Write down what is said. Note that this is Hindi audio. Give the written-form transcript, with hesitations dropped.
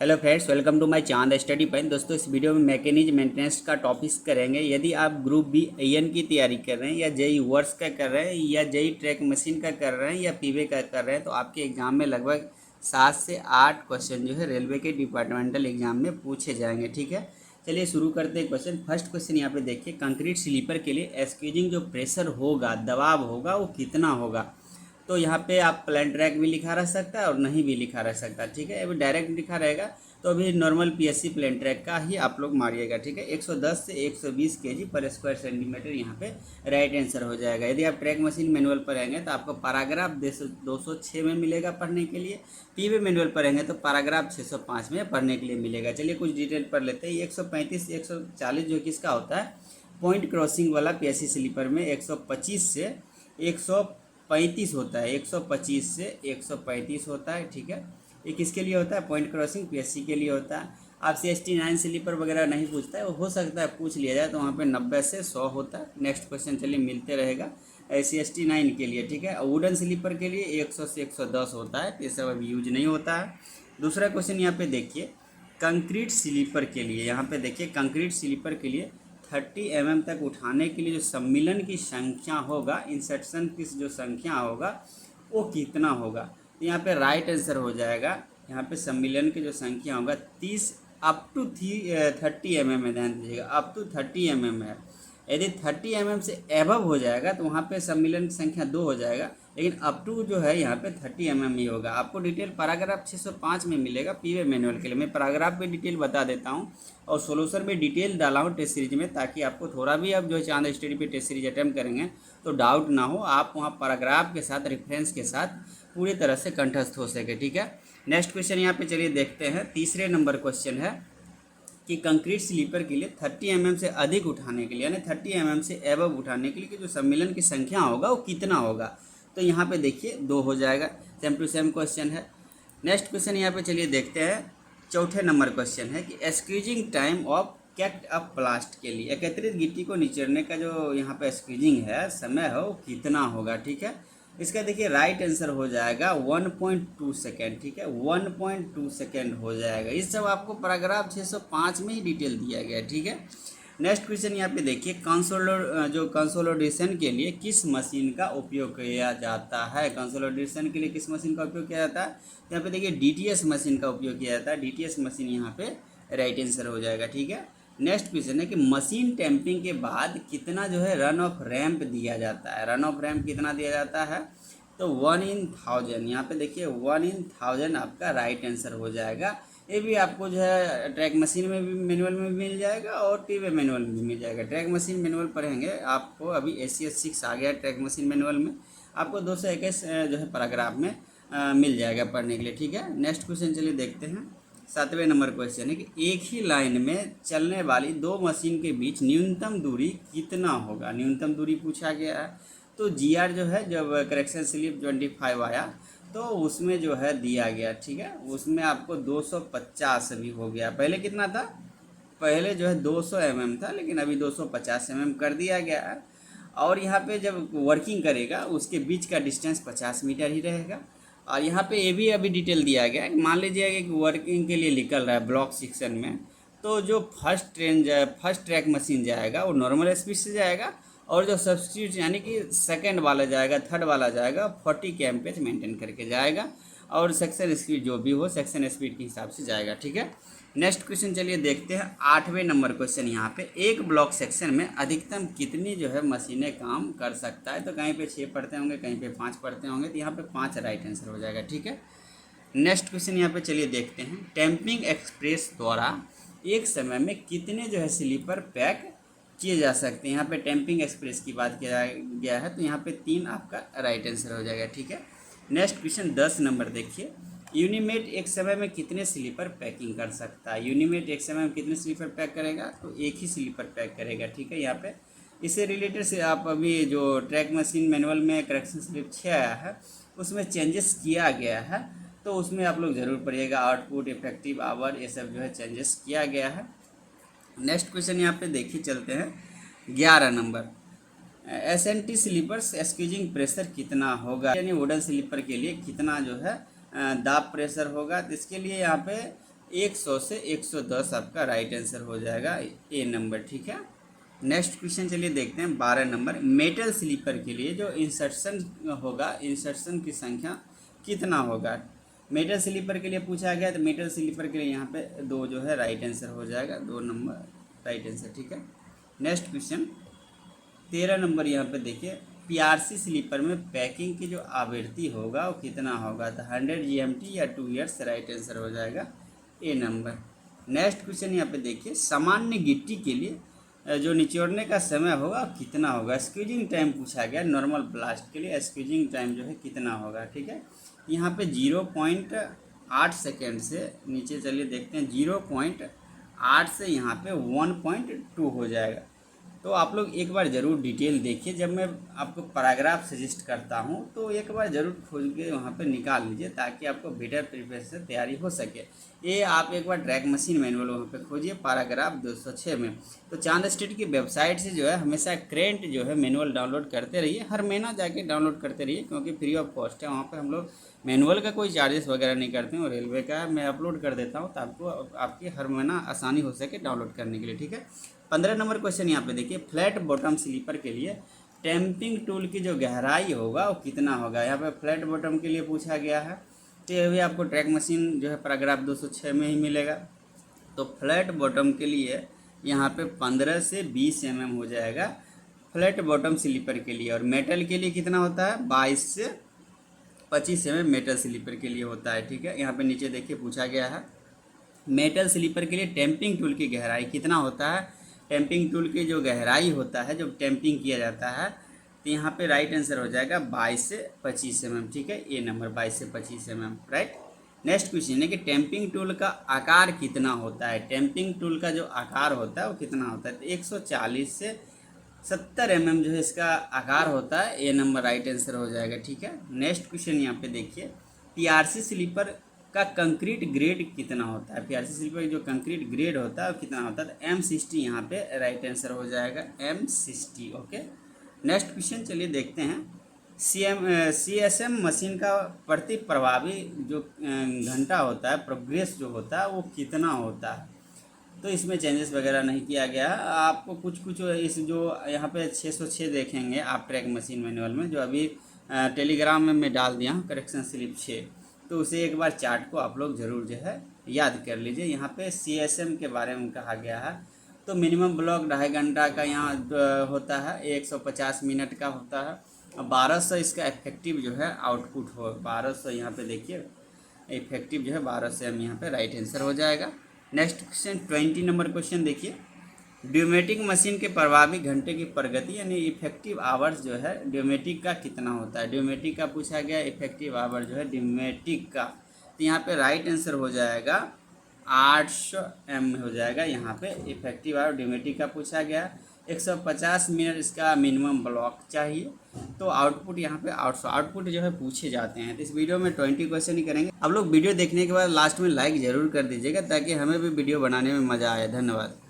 Hello friends, welcome to my Chand study point. दोस्तों, इस वीडियो में मैकेनिज्म मेंटेनेंस का टॉपिक्स करेंगे। यदि आप ग्रुप बी एन की तैयारी कर रहे हैं या जेई वर्स का कर रहे हैं या जेई ट्रैक मशीन का कर रहे हैं या पीवे का कर रहे हैं तो आपके एग्जाम में लगभग 7 से 8 क्वेश्चन जो है रेलवे के डिपार्टमेंटल एग्जाम में पूछे जाएंगे। ठीक है, चलिए शुरू करते हैं क्वेश्चन। फर्स्ट क्वेश्चन यहाँ पे देखिए, कंक्रीट स्लीपर के लिए स्क्वीजिंग जो प्रेशर होगा, दबाव होगा, वो कितना होगा। तो यहाँ पे आप प्लान ट्रैक भी लिखा रह सकता है और नहीं भी लिखा रह सकता। ठीक है, अभी डायरेक्ट लिखा रहेगा तो अभी नॉर्मल पीएससी प्लेन ट्रैक का ही आप लोग मारिएगा। ठीक है, 110 से 120 केजी पर स्क्वायर सेंटीमीटर यहाँ पे राइट आंसर हो जाएगा। यदि आप ट्रैक मशीन मैनुअल पर रहेंगे तो आपको पैराग्राफ 206 में मिलेगा पढ़ने के लिए। पीवे मैनुअल पर रहेंगे तो पैराग्राफ 605 में पढ़ने के लिए मिलेगा। चलिए कुछ डिटेल पढ़ लेते हैं। 135 140 जो किसका होता है, पॉइंट क्रॉसिंग वाला पीएससी स्लीपर में 125 से 135 होता है। 125 से 135 होता है। ठीक है, ये किसके लिए होता है, पॉइंट क्रॉसिंग पीएससी के लिए होता है। आपसे ST9 स्लीपर वगैरह नहीं पूछता है, वो हो सकता है पूछ लिया जाए तो वहाँ पे 90 से 100 होता है। नेक्स्ट क्वेश्चन चलिए मिलते रहेगा ऐसे ST9 के लिए। ठीक है, वुडन स्लीपर के लिए 100 से 110 होता है, ये सब अभी यूज नहीं होता है। दूसरा क्वेश्चन यहाँ पे देखिए, कंक्रीट स्लीपर के लिए, यहाँ पे देखिए कंक्रीट स्लीपर के लिए 30 mm तक उठाने के लिए जो सम्मिलन की संख्या होगा, इंसर्शन की जो संख्या होगा वो कितना होगा। तो यहाँ पे राइट आंसर हो जाएगा, यहाँ पे सम्मिलन की जो संख्या होगा 30 अप टू 30 mm है। ध्यान दीजिएगा, अप टू 30 mm है। यदि 30 mm से एबव हो जाएगा तो वहाँ पे सम्मिलन की संख्या 2 हो जाएगा, लेकिन अप टू जो है यहाँ पे 30 mm ही होगा। आपको डिटेल पैराग्राफ 605 में मिलेगा पीवे मैनुअल के लिए। मैं पैराग्राफ पे डिटेल बता देता हूँ और सोल्यूशन में डिटेल डाला हूँ टेस्ट सीरीज में, ताकि आपको थोड़ा भी अब जो है चांद स्टडी पे टेस्ट सीरीज अटैम्प्ट करेंगे तो डाउट ना हो, आप वहाँ पैराग्राफ के साथ रेफरेंस के साथ पूरी तरह से कंठस्थ हो सके। ठीक है, नेक्स्ट क्वेश्चन यहाँ पे चलिए देखते हैं। तीसरे नंबर क्वेश्चन है कि कंक्रीट स्लीपर के लिए 30 mm से अधिक उठाने के लिए, यानी 30 mm से एबव उठाने के लिए कि जो सम्मिलन की संख्या होगा वो कितना होगा। तो यहाँ पे देखिए 2 हो जाएगा, सेम टू सेम क्वेश्चन है। नेक्स्ट क्वेश्चन यहाँ पे चलिए देखते हैं। चौथे नंबर क्वेश्चन है कि स्क्वीजिंग टाइम ऑफ कैक्ट अप प्लास्ट के लिए, एकत्रित गिट्टी को निचोड़ने का जो यहाँ पे स्क्वीजिंग है समय है वो कितना होगा। ठीक है, इसका देखिए राइट आंसर हो जाएगा 1.2 सेकेंड। ठीक है, 1.2 सेकेंड हो जाएगा। इस सब आपको पैराग्राफ 605 में ही डिटेल दिया गया है। ठीक है, नेक्स्ट क्वेश्चन यहाँ पे देखिए, कंसोलिडेशन के लिए किस मशीन का उपयोग किया जाता है। कंसोलिडेशन के लिए किस मशीन का उपयोग किया जाता है, यहाँ पे देखिए DTS मशीन का उपयोग किया जाता है। DTS मशीन यहाँ पे राइट आंसर हो जाएगा। ठीक है, नेक्स्ट क्वेश्चन है कि मशीन टैंपिंग के बाद कितना जो है रन ऑफ रैंप दिया जाता है। रन ऑफ रैंप कितना दिया जाता है, तो 1/1000। यहाँ पे देखिए 1/1000 आपका राइट आंसर हो जाएगा। ये भी आपको जो है ट्रैक मशीन में भी मैनुअल में भी मिल जाएगा और पीवे मैनुअल में भी मिल जाएगा। ट्रैक मशीन मैनुअल पढ़ेंगे आपको, अभी ACS 6 आ गया ट्रैक मशीन मैनुअल में, आपको 221 जो है पैराग्राफ में मिल जाएगा पढ़ने के लिए। ठीक है, नेक्स्ट क्वेश्चन चलिए देखते हैं। 7वें नंबर क्वेश्चन है कि एक ही लाइन में चलने वाली 2 मशीन के बीच न्यूनतम दूरी कितना होगा। न्यूनतम दूरी पूछा गया है। तो GR जो है, जब करेक्शन स्लिप 25 आया तो उसमें जो है दिया गया। ठीक है, उसमें आपको 250 भी हो गया। पहले कितना था, पहले जो है 200 mm था, लेकिन अभी 250 mm कर दिया गया है। और यहाँ पे जब वर्किंग करेगा उसके बीच का डिस्टेंस 50 मीटर ही रहेगा। और यहाँ पे ये भी अभी डिटेल दिया गया है कि मान लीजिए कि वर्किंग के लिए निकल रहा है ब्लॉक सेक्शन में, तो जो फर्स्ट ट्रैक मशीन जाएगा वो नॉर्मल स्पीड से जाएगा, और जो सब्सिट्यूट यानी कि सेकंड वाला जाएगा, थर्ड वाला जाएगा 40 kmph मेंटेन करके जाएगा, और सेक्शन स्पीड जो भी हो सेक्शन स्पीड के हिसाब से जाएगा। ठीक है, नेक्स्ट क्वेश्चन चलिए देखते हैं। 8वें नंबर क्वेश्चन यहाँ पे, एक ब्लॉक सेक्शन में अधिकतम कितनी जो है मशीनें काम कर सकता है। तो कहीं पे 6 पढ़ते होंगे, कहीं पे 5 पढ़ते होंगे, तो यहाँ पे 5 राइट आंसर हो जाएगा। ठीक है, नेक्स्ट क्वेश्चन यहाँ पे चलिए देखते हैं। टैंपिंग एक्सप्रेस द्वारा एक समय में कितने जो है स्लीपर पैक किए जा सकते हैं। यहाँ पे टैंपिंग एक्सप्रेस की बात किया गया है, तो यहाँ पे 3 आपका राइट आंसर हो जाएगा। ठीक है, नेक्स्ट क्वेश्चन 10 नंबर देखिए, यूनिमेट एक समय में कितने स्लीपर पैकिंग कर सकता है। यूनिमेट एक समय में कितने स्लीपर पैक करेगा, तो एक ही स्लीपर पैक करेगा। ठीक है, यहाँ पे इससे रिलेटेड से आप अभी जो ट्रैक मशीन मैनुअल में करेक्शन स्लिप 6 आया है उसमें चेंजेस किया गया है, तो उसमें आप लोग ज़रूर पढ़िएगा। आउटपुट, इफेक्टिव आवर, ये सब जो है चेंजेस किया गया है। नेक्स्ट क्वेश्चन यहाँ पे देखिए चलते हैं। 11 number, SNT sleepers squeezing pressure कितना होगा, यानी वुडन स्लीपर के लिए कितना जो है दाब प्रेशर होगा। तो इसके लिए यहाँ पे 100 से 110 आपका राइट आंसर हो जाएगा ए नंबर, ठीक है। नेक्स्ट क्वेश्चन चलिए देखते हैं 12 नंबर। मेटल स्लीपर के लिए जो इंसर्शन होगा, इंसर्शन की संख्या कितना होगा। मेटल स्लीपर के लिए पूछा गया, तो मेटल स्लीपर के लिए यहाँ पे 2 जो है राइट आंसर हो जाएगा, 2 नंबर राइट आंसर, ठीक है। नेक्स्ट क्वेश्चन 13 नंबर यहाँ पे देखिए, पीआरसी स्लीपर में पैकिंग की जो आवृत्ति होगा वो कितना होगा। तो 100 GMT या 2 ईयर्स राइट आंसर हो जाएगा ए नंबर। नेक्स्ट क्वेश्चन यहाँ पे देखिए, सामान्य गिट्टी के लिए जो निचोड़ने का समय होगा कितना होगा। स्क्वीजिंग टाइम पूछा गया, नॉर्मल ब्लास्ट के लिए स्क्वीजिंग टाइम जो है कितना होगा, ठीक है। यहाँ पे 0.8 सेकेंड से नीचे चलिए देखते हैं, 0.8 से यहाँ पे 1.2 हो जाएगा। तो आप लोग एक बार ज़रूर डिटेल देखिए, जब मैं आपको पैराग्राफ सजेस्ट करता हूँ तो एक बार ज़रूर खोज के वहाँ पे निकाल लीजिए, ताकि आपको बेटर प्रिपरेशन तैयारी हो सके। ये आप एक बार ट्रैक मशीन मैनुअल वहाँ पे खोजिए पैराग्राफ 206 में। तो चांद स्टेट की वेबसाइट से जो है हमेशा करेंट जो है मैनुअल डाउनलोड करते रहिए, हर महीना जाके डाउनलोड करते रहिए, क्योंकि फ्री ऑफ कॉस्ट है। वहाँ पर हम लोग मैनुअल का कोई चार्जेस वगैरह नहीं करते हैं, और रेलवे का मैं अपलोड कर देता हूँ, तो आपको आपकी हर महीना आसानी हो सके डाउनलोड करने के लिए, ठीक है। 15 नंबर क्वेश्चन यहाँ पे देखिए, फ्लैट बॉटम स्लीपर के लिए टैंपिंग टूल की जो गहराई होगा वो कितना होगा। यहाँ पे फ्लैट बॉटम के लिए पूछा गया है, तो ये भी आपको ट्रैक मशीन जो है पैराग्राफ 206 में ही मिलेगा। तो फ्लैट बॉटम के लिए यहाँ पे 15 से 20 mm हो जाएगा फ्लैट बॉटम स्लीपर के लिए। और मेटल के लिए कितना होता है, 22 से 25 mm मेटल स्लीपर के लिए होता है, ठीक है। यहाँ पे नीचे देखिए पूछा गया है, मेटल स्लीपर के लिए टैंपिंग टूल की गहराई कितना होता है। टैंपिंग टूल की जो गहराई होता है, जब टैंपिंग किया जाता है, तो यहाँ पे राइट आंसर हो जाएगा 22 से 25 mm, ठीक है। ए नंबर 22 से 25 mm, राइट। नेक्स्ट क्वेश्चन है कि टैंपिंग टूल का आकार कितना होता है। टैंपिंग टूल का जो आकार होता है वो कितना होता है। तो 140 से 70 mm जो है इसका आकार होता है। ए नंबर राइट आंसर हो जाएगा, ठीक है। नेक्स्ट क्वेश्चन यहाँ पे देखिए, पीआरसी स्लीपर का कंक्रीट ग्रेड कितना होता है। पीआरसी स्लीपर का जो कंक्रीट ग्रेड होता है वो कितना होता है। तो M60 यहाँ पे राइट आंसर हो जाएगा, M60, ओके। नेक्स्ट क्वेश्चन चलिए देखते हैं, CSM मशीन का प्रति प्रभावी जो घंटा होता है, प्रोग्रेस जो होता है वो कितना होता है। तो इसमें चेंजेस वगैरह नहीं किया गया। आपको कुछ इस जो यहाँ पे 606 देखेंगे आप ट्रैक मशीन मैनुअल में, जो अभी टेलीग्राम में मैं डाल दिया हूँ करेक्शन स्लिप 6, तो उसे एक बार चार्ट को आप लोग ज़रूर जो है याद कर लीजिए। यहाँ पे CSM के बारे में कहा गया है, तो मिनिमम ब्लॉक 2.5 घंटा का यहाँ होता है, 150 मिनट का होता है। 1200 इसका इफेक्टिव जो है आउटपुट हो, 1200 यहाँ पे देखिए इफेक्टिव जो है 1200 एम यहाँ पे राइट आंसर हो जाएगा। नेक्स्ट क्वेश्चन 20 नंबर क्वेश्चन देखिए, ड्यूमेटिक मशीन के प्रभावी घंटे की प्रगति यानी इफेक्टिव आवर्स जो है ड्यूमेटिक का कितना होता है। ड्यूमेटिक का पूछा गया इफेक्टिव आवर जो है ड्यूमेटिक का, तो यहाँ पे राइट आंसर हो जाएगा 800 m हो जाएगा। यहाँ पे इफेक्टिव आवर ड्यूमेटिक का पूछा गया, 150 मिनट इसका मिनिमम ब्लॉक चाहिए। तो आउटपुट यहाँ पे 800 आउटपुट जो है पूछे जाते हैं। तो इस वीडियो में 20 क्वेश्चन ही करेंगे। आप लोग वीडियो देखने के बाद लास्ट में लाइक ज़रूर कर दीजिएगा, ताकि हमें भी वीडियो बनाने में मज़ा आए। धन्यवाद।